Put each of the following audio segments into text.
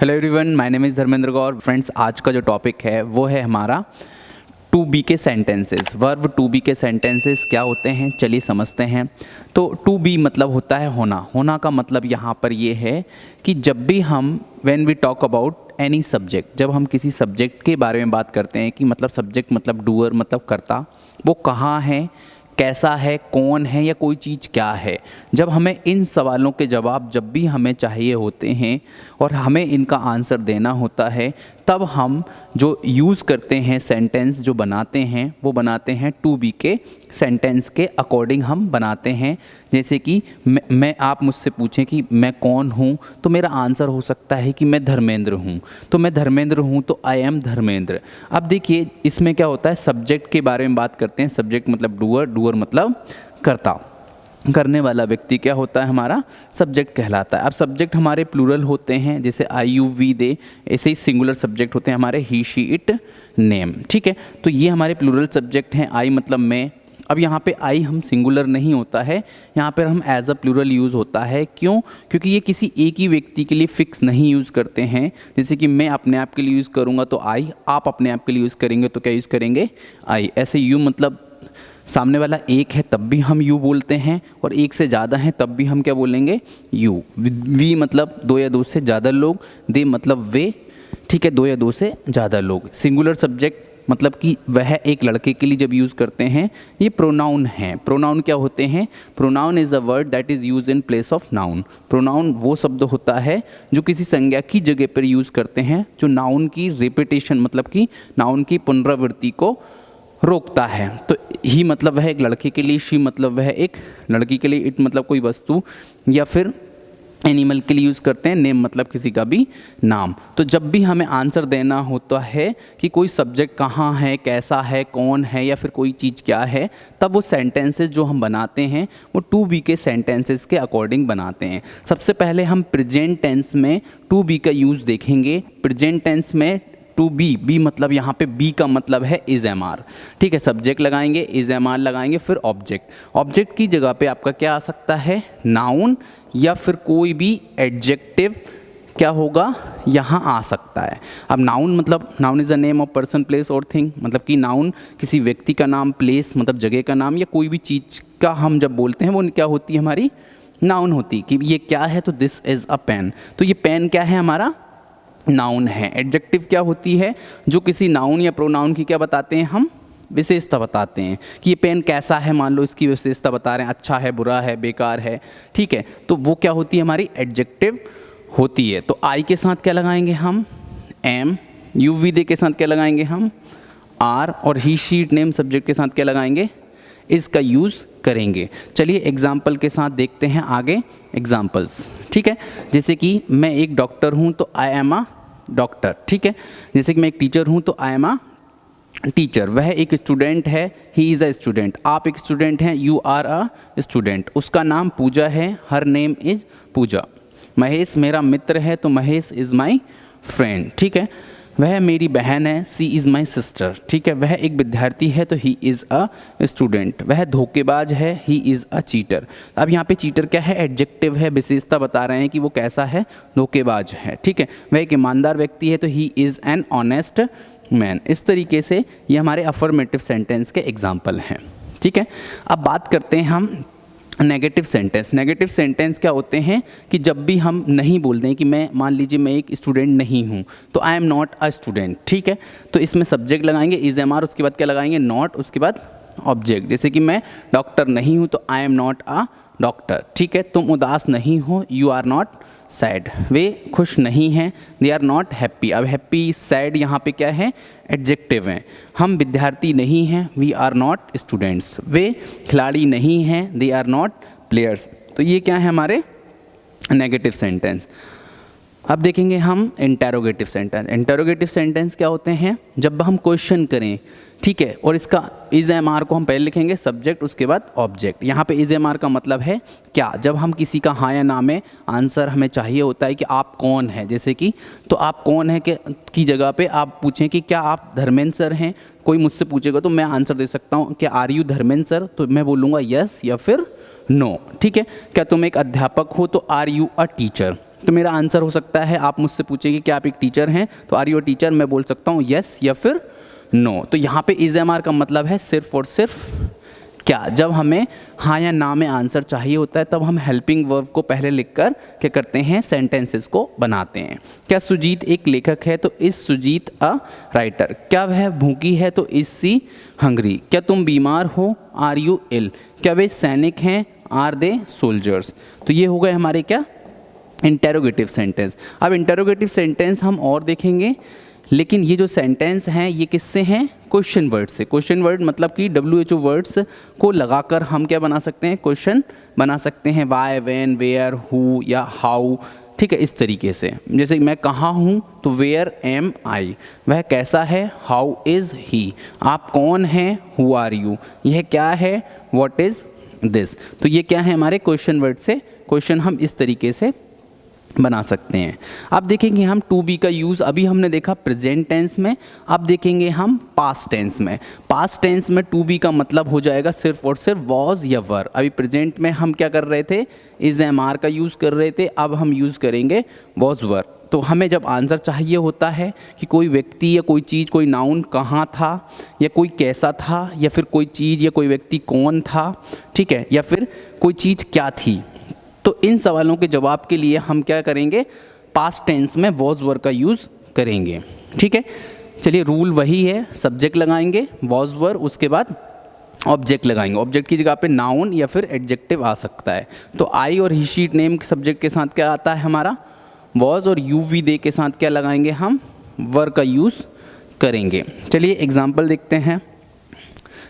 Hello everyone, my name is Dharmendra Gaur. Friends, आज का जो टॉपिक है वो है हमारा टू बी के सेंटेंसेस। वर्ब टू बी के सेंटेंसेस क्या होते हैं, चलिए समझते हैं। तो टू बी मतलब होता है होना। होना का मतलब यहाँ पर ये है कि जब भी हम when we talk about any subject, जब हम किसी सब्जेक्ट के बारे में बात करते हैं कि मतलब सब्जेक्ट मतलब डूअर मतलब कर्ता, वो कहाँ है, कैसा है, कौन है या कोई चीज़ क्या है, जब हमें इन सवालों के जवाब जब भी हमें चाहिए होते हैं और हमें इनका आंसर देना होता है, तब हम जो यूज़ करते हैं सेंटेंस जो बनाते हैं वो बनाते हैं टू बी के सेंटेंस के अकॉर्डिंग हम बनाते हैं। जैसे कि मैं आप मुझसे पूछें कि मैं कौन हूँ, तो मेरा आंसर हो सकता है कि मैं धर्मेंद्र हूँ। तो मैं धर्मेंद्र हूँ तो आई एम धर्मेंद्र। अब देखिए इसमें क्या होता है, सब्जेक्ट के बारे में बात करते हैं। सब्जेक्ट मतलब डूअर, डूअर मतलब कर्ता, करने वाला व्यक्ति क्या होता है, हमारा सब्जेक्ट कहलाता है। अब सब्जेक्ट हमारे प्लूरल होते हैं, जैसे आई यू वी दे, ऐसे ही सिंगुलर सब्जेक्ट होते हैं हमारे ही शी इट नेम। ठीक है, तो ये हमारे प्लूरल सब्जेक्ट हैं। आई मतलब मैं। अब यहाँ पे आई हम सिंगुलर नहीं होता है, यहाँ पर हम एज अ प्लूरल यूज़ होता है। क्यों? क्योंकि ये किसी एक ही व्यक्ति के लिए फिक्स नहीं यूज़ करते हैं। जैसे कि मैं अपने आप के लिए यूज़ करूँगा तो आई, आप अपने आप के लिए यूज़ करेंगे तो क्या यूज़ करेंगे, आई। ऐसे यू मतलब सामने वाला एक है तब भी हम यू बोलते हैं, और एक से ज़्यादा हैं तब भी हम क्या बोलेंगे, यू। वी मतलब दो या दो से ज़्यादा लोग, दे मतलब वे। ठीक है, दो या दो से ज़्यादा लोग। सिंगुलर सब्जेक्ट मतलब कि वह एक लड़के के लिए जब यूज़ करते हैं। ये प्रोनाउन हैं। प्रोनाउन क्या होते हैं? Pronoun is a word that is use in place of noun. Pronoun वो शब्द होता है जो किसी संज्ञा की जगह पर यूज़ करते हैं, जो नाउन की रिपीटेशन मतलब कि नाउन की पुनरावृत्ति को रोकता है। तो ही मतलब वह एक लड़के के लिए, शी मतलब वह एक लड़की के लिए, इट मतलब कोई वस्तु या फिर एनिमल के लिए यूज़ करते हैं, नेम मतलब किसी का भी नाम। तो जब भी हमें आंसर देना होता है कि कोई सब्जेक्ट कहाँ है, कैसा है, कौन है या फिर कोई चीज़ क्या है, तब वो सेंटेंसेस जो हम बनाते हैं वो टू बी के सेंटेंसेस के अकॉर्डिंग बनाते हैं। सबसे पहले हम प्रेजेंट टेंस में टू बी का यूज़ देखेंगे। प्रेजेंट टेंस में टू बी, बी मतलब यहाँ पे बी का मतलब है इज एम आर। ठीक है, सब्जेक्ट लगाएंगे, इज एम आर लगाएंगे, फिर ऑब्जेक्ट। ऑब्जेक्ट की जगह पे आपका क्या आ सकता है, नाउन या फिर कोई भी एडजेक्टिव क्या होगा, यहाँ आ सकता है। अब नाउन मतलब noun is a name of person, place और थिंग, मतलब कि नाउन किसी व्यक्ति का नाम, प्लेस मतलब जगह का नाम, या कोई भी चीज़ का हम जब बोलते हैं वो क्या होती है, हमारी नाउन होती। कि ये क्या है, तो दिस इज़ अ पेन। तो ये पेन क्या है, हमारा नाउन है। एडजेक्टिव क्या होती है, जो किसी नाउन या प्रोनाउन की क्या बताते हैं, हम विशेषता बताते हैं। कि ये पेन कैसा है, मान लो इसकी विशेषता बता रहे हैं, अच्छा है, बुरा है, बेकार है। ठीक है, तो वो क्या होती है, हमारी एडजेक्टिव होती है। तो आई के साथ क्या लगाएंगे हम, एम। यू वी दे के साथ क्या लगाएंगे हम, आर। और ही शी नेम सब्जेक्ट के साथ क्या लगाएंगे, इसका यूज़ करेंगे। चलिए एग्जाम्पल के साथ देखते हैं आगे एग्जाम्पल्स। ठीक है, जैसे कि मैं एक डॉक्टर हूँ तो आई एम अ डॉक्टर। ठीक है, जैसे कि मैं एक टीचर हूँ तो आई एम अ टीचर। वह एक स्टूडेंट है, ही इज़ अ स्टूडेंट। आप एक स्टूडेंट हैं, यू आर अ स्टूडेंट। उसका नाम पूजा है, हर नेम इज़ पूजा। महेश मेरा मित्र है तो महेश इज़ माई फ्रेंड। ठीक है, वह मेरी बहन है, सी इज़ माई सिस्टर। ठीक है, वह एक विद्यार्थी है तो ही इज़ अ स्टूडेंट। वह धोखेबाज है, ही इज़ अ चीटर। अब यहाँ पे चीटर क्या है, एडजेक्टिव है, विशेषता बता रहे हैं कि वो कैसा है, धोखेबाज है। ठीक है, वह एक ईमानदार व्यक्ति है तो he is an honest man. इस तरीके से ये हमारे अफर्मेटिव सेंटेंस के एग्जाम्पल हैं। ठीक है, अब बात करते हैं हम नेगेटिव सेंटेंस। नेगेटिव सेंटेंस क्या होते हैं कि जब भी हम नहीं बोलते हैं कि मैं, मान लीजिए मैं एक स्टूडेंट नहीं हूँ तो I am not a student. ठीक है, तो इसमें सब्जेक्ट लगाएंगे इज एम आर, उसके बाद क्या लगाएंगे, नॉट, उसके बाद ऑब्जेक्ट। जैसे कि मैं डॉक्टर नहीं हूँ तो I am not a doctor. ठीक है, तुम उदास नहीं हो, यू आर नॉट सैड। वे खुश नहीं हैं, दे आर नॉट हैप्पी। अब हैप्पी, सैड यहाँ पे क्या है, एडजेक्टिव हैं। हम विद्यार्थी नहीं हैं, वी आर नॉट स्टूडेंट्स। वे खिलाड़ी नहीं हैं, दे आर नॉट प्लेयर्स। तो ये क्या है, हमारे नेगेटिव सेंटेंस। अब देखेंगे हम इंटेरोगेटिव सेंटेंस। इंटेरोगेटिव सेंटेंस क्या होते हैं, जब हम क्वेश्चन करें। ठीक है, और इसका इज एम आर को हम पहले लिखेंगे, सब्जेक्ट उसके बाद ऑब्जेक्ट। यहाँ पे इज एम आर का मतलब है क्या, जब हम किसी का हाँ या ना में आंसर हमें चाहिए होता है कि आप कौन है। जैसे कि तो आप कौन है के की जगह पे आप पूछें कि क्या आप धर्मेंद्र सर हैं। कोई मुझसे पूछेगा तो मैं आंसर दे सकता हूँ कि आर यू धर्मेंद्र सर, तो मैं बोलूँगा यस या फिर नो। ठीक है, क्या तुम एक अध्यापक हो तो आर यू अ टीचर। तो मेरा आंसर हो सकता है, आप मुझसे पूछेंगे कि आप एक टीचर हैं, तो आर यू अ टीचर, मैं बोल सकता हूँ यस या फिर नो। तो यहाँ पे इज एम आर का मतलब है सिर्फ और सिर्फ क्या। जब हमें हाँ या ना में आंसर चाहिए होता है तब हम हेल्पिंग वर्ब को पहले लिखकर क्या करते हैं, सेंटेंसेस को बनाते हैं। क्या सुजीत एक लेखक है, तो इज सुजीत अ राइटर। क्या वह भूखी है, तो इज सी हंग्री। क्या तुम बीमार हो, आर यू इल। क्या वे सैनिक हैं, आर दे सोल्जर्स। तो ये हो गए हमारे क्या, इंटेरोगेटिव सेंटेंस। अब इंटेरोगेटिव सेंटेंस हम और देखेंगे, लेकिन ये जो सेंटेंस हैं ये किससे हैं, क्वेश्चन वर्ड से। क्वेश्चन वर्ड मतलब कि WHO वर्ड्स को लगाकर हम क्या बना सकते हैं, क्वेश्चन बना सकते हैं। वाई, व्हेन, वेयर, हु या हाउ, ठीक है, इस तरीके से। जैसे मैं कहाँ हूँ, तो वेयर एम आई। वह कैसा है, हाउ इज़ ही। आप कौन हैं, हु आर यू। यह क्या है, व्हाट इज़ दिस। तो ये क्या है, हमारे क्वेश्चन वर्ड से क्वेश्चन हम इस तरीके से बना सकते हैं। अब देखेंगे हम टू बी का यूज़, अभी हमने देखा प्रेजेंट टेंस में, अब देखेंगे हम पास्ट टेंस में। पास्ट टेंस में टू बी का मतलब हो जाएगा सिर्फ और सिर्फ वॉज या वर। अभी प्रेजेंट में हम क्या कर रहे थे, इज एम आर का यूज़ कर रहे थे, अब हम यूज़ करेंगे वॉज वर। तो हमें जब आंसर चाहिए होता है कि कोई व्यक्ति या कोई चीज़, कोई नाउन कहाँ था, या कोई कैसा था, या फिर कोई चीज़ या कोई व्यक्ति कौन था, ठीक है, या फिर कोई चीज़ क्या थी, तो इन सवालों के जवाब के लिए हम क्या करेंगे, पास्ट टेंस में वॉज वर का यूज़ करेंगे। ठीक है, चलिए रूल वही है, सब्जेक्ट लगाएंगे वॉज वर, उसके बाद ऑब्जेक्ट लगाएंगे। ऑब्जेक्ट की जगह पे नाउन या फिर एडजेक्टिव आ सकता है। तो आई और ही शीट नेम सब्जेक्ट के साथ क्या आता है हमारा, वॉज, और यू वी दे के साथ क्या लगाएंगे, हम वर का यूज़ करेंगे। चलिए एग्जाम्पल देखते हैं।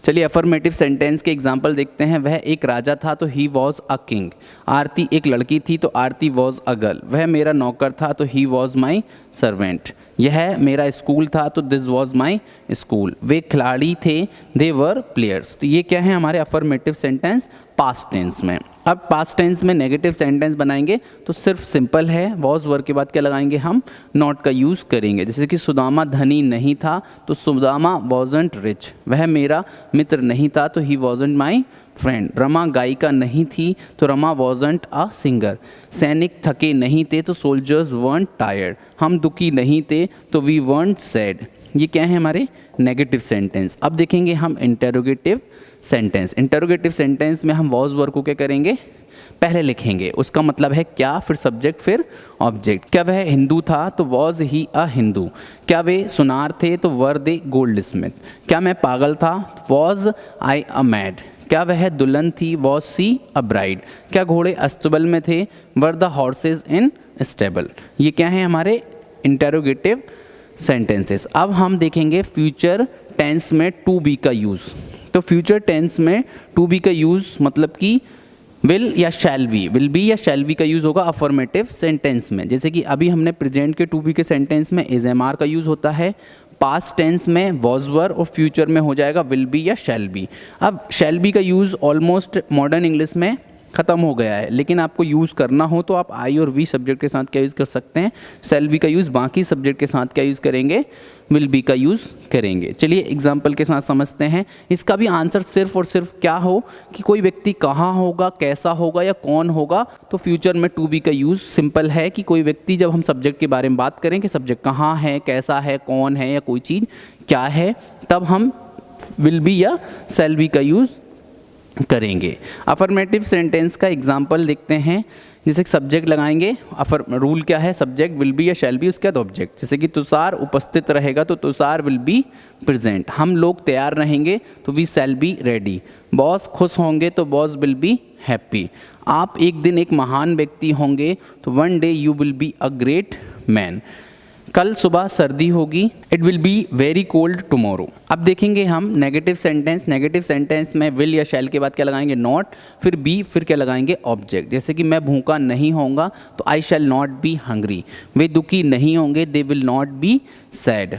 चलिए अफर्मेटिव सेंटेंस के एग्जाम्पल देखते हैं। वह एक राजा था, तो ही वॉज अ किंग। आरती एक लड़की थी, तो आरती वॉज अ गर्ल। वह मेरा नौकर था, तो ही वॉज माई सर्वेंट। यह मेरा स्कूल था, तो दिस वॉज माई स्कूल। वे खिलाड़ी थे, दे वर प्लेयर्स। तो ये क्या है हमारे अफर्मेटिव सेंटेंस पास्ट टेंस में। अब पास्ट टेंस में नेगेटिव सेंटेंस बनाएंगे तो सिर्फ सिंपल है, वॉज वर के बाद क्या लगाएंगे, हम नॉट का यूज़ करेंगे। जैसे कि सुदामा धनी नहीं था, तो सुदामा वॉजंट रिच। वह मेरा मित्र नहीं था, तो ही वॉजंट माई फ्रेंड। रमा गायिका नहीं थी, तो रमा वॉजंट अ सिंगर। सैनिक थके नहीं थे, तो सोल्जर्स वर्न्ट टायर्ड। हम दुखी नहीं थे, तो वी वर्न्ट सैड। ये क्या है हमारे नेगेटिव सेंटेंस। अब देखेंगे हम इंटेरोगेटिव सेंटेंस। इंटेरोगेटिव सेंटेंस में हम वॉज वर को क्या करेंगे, पहले लिखेंगे, उसका मतलब है क्या, फिर सब्जेक्ट, फिर ऑब्जेक्ट। क्या वह हिंदू था, तो वॉज ही अ हिंदू। क्या वे सुनार थे, तो वर दे गोल्ड स्मिथ। क्या मैं पागल था, वॉज आई अ मैड। क्या वह दुल्हन थी, वॉज सी अ ब्राइड। क्या घोड़े अस्तबल में थे, were the horse's in stable. ये क्या है हमारे इंटेरोगेटिव सेंटेंसेस। अब हम देखेंगे फ्यूचर टेंस में टू बी का यूज़। तो फ्यूचर टेंस में टू बी का यूज़ मतलब कि विल या शैल बी, विल बी या शैल बी का यूज़ होगा अफर्मेटिव सेंटेंस में। जैसे कि अभी हमने प्रेजेंट के टू बी के सेंटेंस में इज एम आर का यूज़ होता है, पास्ट टेंस में वॉज वर, और फ्यूचर में हो जाएगा विल बी या शैल बी। अब शैल बी का यूज़ ऑलमोस्ट मॉडर्न इंग्लिश में ख़त्म हो गया है, लेकिन आपको यूज़ करना हो तो आप आई और वी सब्जेक्ट के साथ क्या यूज़ कर सकते हैं, शैल बी का यूज़ बाकी सब्जेक्ट के साथ क्या यूज़ करेंगे, विल बी का यूज़ करेंगे। चलिए एग्जाम्पल के साथ समझते हैं। इसका भी आंसर सिर्फ और सिर्फ क्या हो कि कोई व्यक्ति कहाँ होगा, कैसा होगा या कौन होगा, तो फ्यूचर में टू बी का यूज़ सिंपल है कि कोई व्यक्ति, जब हम सब्जेक्ट के बारे में बात करें कि सब्जेक्ट कहाँ है, कैसा है, कौन है, या कोई चीज़ क्या है, तब हम विल बी या शैल बी का यूज़ करेंगे। अफर्मेटिव सेंटेंस का एग्जाम्पल देखते हैं। जैसे सब्जेक्ट लगाएंगे, रूल क्या है, सब्जेक्ट विल बी या शैल बी, उसके बाद ऑब्जेक्ट। जैसे कि तुषार उपस्थित रहेगा, तो तुषार विल बी प्रेजेंट। हम लोग तैयार रहेंगे, तो we shall be ready. Boss खुश होंगे, तो बॉस विल बी हैप्पी। आप एक दिन एक महान व्यक्ति होंगे, तो one day you will be a great man. कल सुबह सर्दी होगी, it will be very cold tomorrow. अब देखेंगे हम नेगेटिव सेंटेंस। नेगेटिव सेंटेंस में विल या शैल के बाद क्या लगाएंगे, नॉट, फिर बी, फिर क्या लगाएंगे, ऑब्जेक्ट। जैसे कि मैं भूखा नहीं होऊंगा, तो आई शैल नॉट बी हंग्री। वे दुखी नहीं होंगे, they will not be sad.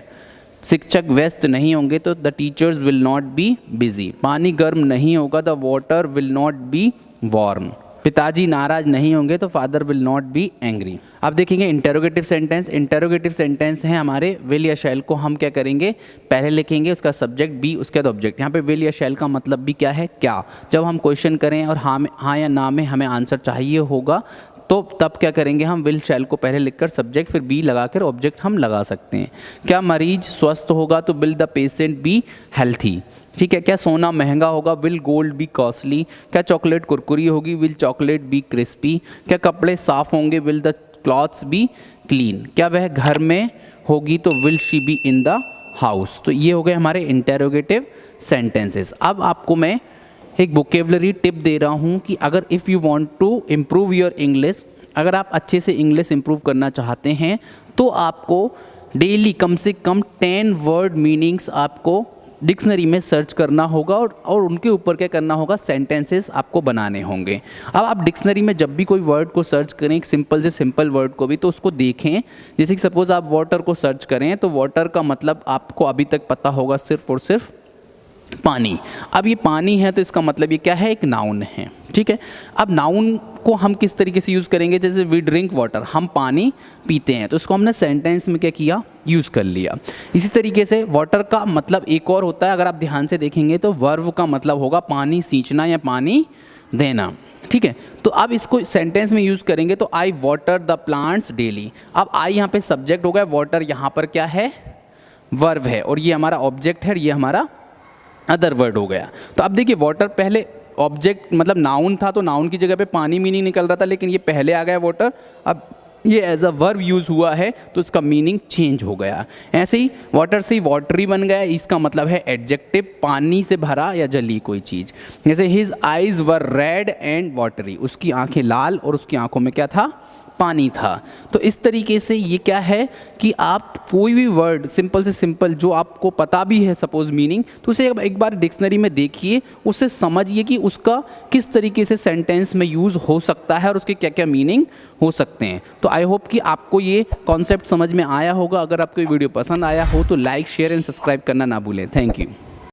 शिक्षक व्यस्त नहीं होंगे, तो the teachers will not be busy. पानी गर्म नहीं होगा, the water will not be warm. पिताजी नाराज नहीं होंगे, तो father will not be angry. अब देखेंगे इंटेरोगेटिव सेंटेंस। इंटेरोगेटिव सेंटेंस है हमारे विल या शैल को हम क्या करेंगे, पहले लिखेंगे, उसका सब्जेक्ट बी, उसके बाद ऑब्जेक्ट। यहाँ पे विल या शैल का मतलब भी क्या है, क्या। जब हम क्वेश्चन करें और हाँ या ना में हमें आंसर चाहिए होगा, तो तब क्या करेंगे, हम विल शैल को पहले लिखकर सब्जेक्ट फिर बी लगाकर ऑब्जेक्ट हम लगा सकते हैं। क्या मरीज स्वस्थ होगा, तो will the patient be healthy. ठीक है। क्या सोना महंगा होगा, विल गोल्ड बी कॉस्टली। क्या चॉकलेट कुरकुरी होगी, विल चॉकलेट बी क्रिस्पी। क्या कपड़े साफ होंगे, will the clothes B clean. क्या वह घर में होगी, तो will she be in the house. तो ये हो गए हमारे इंटेरोगेटिव सेंटेंसेस। अब आपको मैं एक वोकेबलरी टिप दे रहा हूँ कि अगर if you want to improve your English, अगर आप अच्छे से इंग्लिश इम्प्रूव करना चाहते हैं तो आपको डेली कम से कम 10 वर्ड मीनिंग्स आपको डिक्शनरी में सर्च करना होगा और उनके ऊपर क्या करना होगा, सेंटेंसेस आपको बनाने होंगे। अब आप डिक्शनरी में जब भी कोई वर्ड को सर्च करें, एक सिंपल से सिंपल वर्ड को भी, तो उसको देखें। जैसे कि सपोज आप वाटर को सर्च करें तो वाटर का मतलब आपको अभी तक पता होगा सिर्फ और सिर्फ पानी। अब ये पानी है तो इसका मतलब ये क्या है, एक नाउन है। ठीक है। अब नाउन को हम किस तरीके से यूज़ करेंगे, जैसे वी ड्रिंक वाटर, हम पानी पीते हैं, तो इसको हमने सेंटेंस में क्या किया, यूज़ कर लिया। इसी तरीके से वाटर का मतलब एक और होता है, अगर आप ध्यान से देखेंगे तो वर्ब का मतलब होगा पानी सींचना या पानी देना। ठीक है। तो अब इसको सेंटेंस में यूज़ करेंगे तो आई वाटर द प्लांट्स डेली। अब आई यहाँ पे सब्जेक्ट हो गया, वाटर यहाँ पर क्या है, वर्ब है, और ये हमारा ऑब्जेक्ट है और ये हमारा अदर वर्ड हो गया। तो अब देखिए वाटर पहले ऑब्जेक्ट मतलब नाउन था, तो नाउन की जगह पे पानी मीनिंग निकल रहा था, लेकिन ये पहले आ गया वाटर, अब ये एज अ वर्ब यूज़ हुआ है तो इसका मीनिंग चेंज हो गया। ऐसे ही वाटर से ही वाटरी बन गया, इसका मतलब है एडजेक्टिव, पानी से भरा या जली कोई चीज़। जैसे his eyes were red and watery, उसकी आंखें लाल और उसकी आंखों में क्या था, पानी था। तो इस तरीके से ये क्या है कि आप कोई भी वर्ड सिंपल से सिंपल जो आपको पता भी है सपोज मीनिंग, तो उसे एक बार डिक्शनरी में देखिए, उससे समझिए कि उसका किस तरीके से सेंटेंस में यूज़ हो सकता है और उसके क्या क्या मीनिंग हो सकते हैं। तो आई होप कि आपको ये कॉन्सेप्ट समझ में आया होगा। अगर आपको ये वीडियो पसंद आया हो तो लाइक शेयर एंड सब्सक्राइब करना ना भूलें। Thank you.